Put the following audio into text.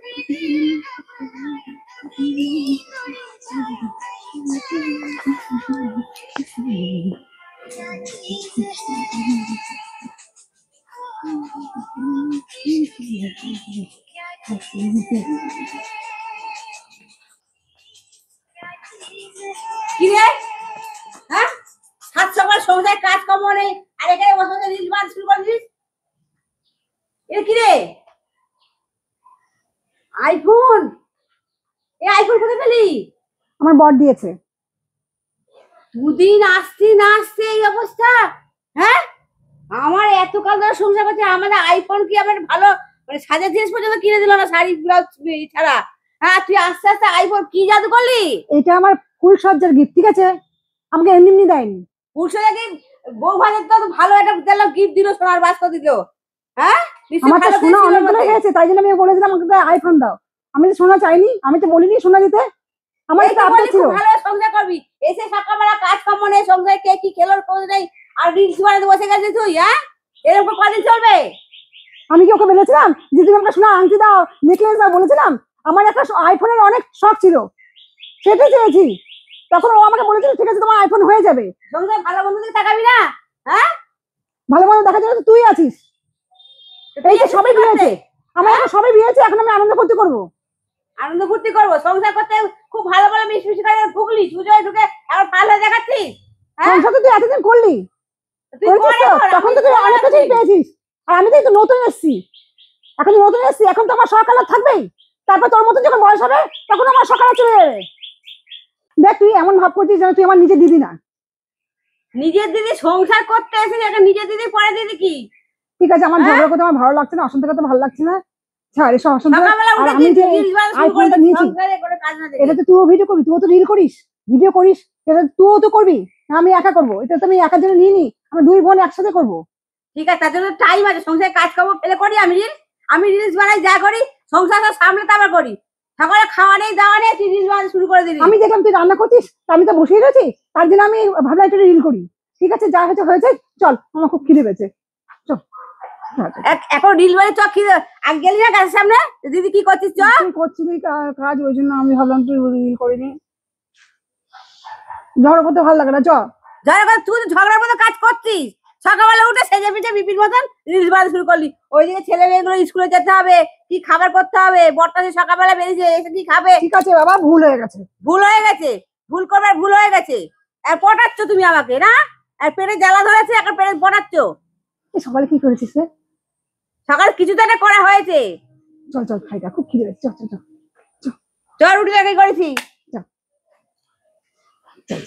কি রে? হ্যাঁ, সাত সকাল সংসারে কাজ কম নেই আর এখানে বসে বসে রিল বানাতে শুরু করছিস। এ কি রে? আইফোন? এই আইফোন কোথায় পেলি? আমার বর দিয়েছে। দুদিন আসতে না আসতে এই অবস্থা। হ্যাঁ, আমার এত কাল ধরে সংসার করছে, আমাদের আইফোন কি আমার ভালো মানে সাজার জিনিস পর্যন্ত কিনে দিল না, শাড়ি ব্লাউজ ছাড়া। হ্যাঁ, তুই আস্তে আস্তে আইফোন কি জাদু করলি? এটা আমার ফুল সজ্জার গিফট, ঠিক আছে? আমাকে এমনি এমনি দেয়নি। পুরুষটাকে বউ ভাজের তো ভালো একটা দিলাম, গিফট দিল, সোনার বাস্ক দিল। হ্যাঁ, আমার তো সোনা অনেকগুলো হয়েছে, তাই জন্য আমি বলেছিলাম আমাকে আইফোন দাও। আমি তো সোনা চাইনি, আমি তো বলিনি সোনা দিতে। আমার একটা আবদার ছিল। ভালো সংসার করবি, এসে সকালবেলা কাজ কাম নেই, সংসারে কে কি খেলোর খোঁজ নেই, আর রিলস বানাতে বসে গেছিস তুই। হ্যাঁ, এরকম কদিন চলবে? আমি কি ওকে বলেছিলাম যে তুমি আমাকে সোনা আংটি দাও, নেকলেস দাও? বলেছিলাম? আমার একটা আইফোনের অনেক শখ ছিল, সেটাই চেয়েছি। তখন ও আমাকে বলেছিল ঠিক আছে তোমার আইফোন হয়ে যাবে। সংসারে ভালো বন্ধু দিকে তাকাবি না? হ্যাঁ, ভালো মন্দ দেখার জন্য তুই আছিস। এই যে সবাই বিয়েছে, আমার এখন সবাই বিয়েছে, এখন আমি আনন্দ ফুর্তি করবো। আনন্দ ফুর্তি করবো? সংসার করতে খুব ভালো ভালো মিশমিশি করে ঢুকলি, সুযোগ ঢুকে আবার ভালো হয়ে দেখাচ্ছিস। সংসার তো তুই এতদিন করলি, তখন তো তুই অনেক কিছুই পেয়েছিস। আর আমি তো নতুন এসেছি, এখন নতুন এসেছি, এখন তো আমার সকাল থাকবেই। তারপর তোর মতন যখন বয়স হবে তখন আমার সকালে চলে যাবে। দেখ তুই এমন ভাব করছিস যেন তুই আমার নিজের দিদি না। নিজের দিদি সংসার করতে এসে এখন নিজের দিদি পরে দিদি কি? ঠিক আছে, আমার ঝগড়া করতে আমার ভালো লাগছে না, অশান্তি করতে ভালো লাগছে না। ছাড় এসব অশান্তি। আর আমি যে আইফোনটা নিয়েছি, এটা তো তুইও ভিডিও করবি, তুইও তো রিল করিস, ভিডিও করিস, এটা তুইও তো করবি। আমি একা করবো? এটা তো আমি একার জন্য নিইনি, আমি দুই বোন একসাথে করবো। ঠিক আছে, তার জন্য টাইম আছে। সংসারে কাজ করবো ফেলে করি আমি রিলস বানাই, যা করি সংসার সামলাতে আবার করি। সকালে খাওয়া নেই দাওয়া নেই, তুই রিলস বানাতে শুরু করে দিবি। আমি দেখলাম তুই রান্না করছিস, আমি তো বসেই রয়েছি, তার জন্য আমি ভাবলাম একটু রিল করি। ঠিক আছে, যা হয়েছে হয়েছে, চল, আমার খুব খিদে পেয়েছে, চল। এখন রিল বানাই চ, খিদে আগে গেলি না কাজের সামনে? দিদি কি করছিস? চ, করছিলি কাজ, ওই জন্য আমি ভাবলাম তুই রিল করিনি। ঝগড়া করতে ভালো লাগে না, চ। তুই ঝগড়ার মতো কাজ করছিস, সকালবেলা উঠে সেজে পিঠে বিপির মতন রিলস বানাতে শুরু করলি। ওইদিকে ছেলে মেয়েগুলো স্কুলে যেতে হবে, কি খাবার করতে হবে, বরটা সকালবেলা বেরিয়েছে, এসে কি খাবে? ঠিক আছে বাবা, ভুল হয়ে গেছে, ভুল হয়ে গেছে, ভুল করবার ভুল হয়ে গেছে। আর পটাচ্ছ তুমি আমাকে না? আর পেটে জ্বালা ধরেছে, এখন পেটে পটাচ্ছ। সকালে কি করেছিস রে? সকালে কিছু তো একটা করা হয়েছে। চল চল খাইটা, খুব খিদে পেয়েছে, চল চল চল চল, রুটি তরকারি করেছি। চল চল।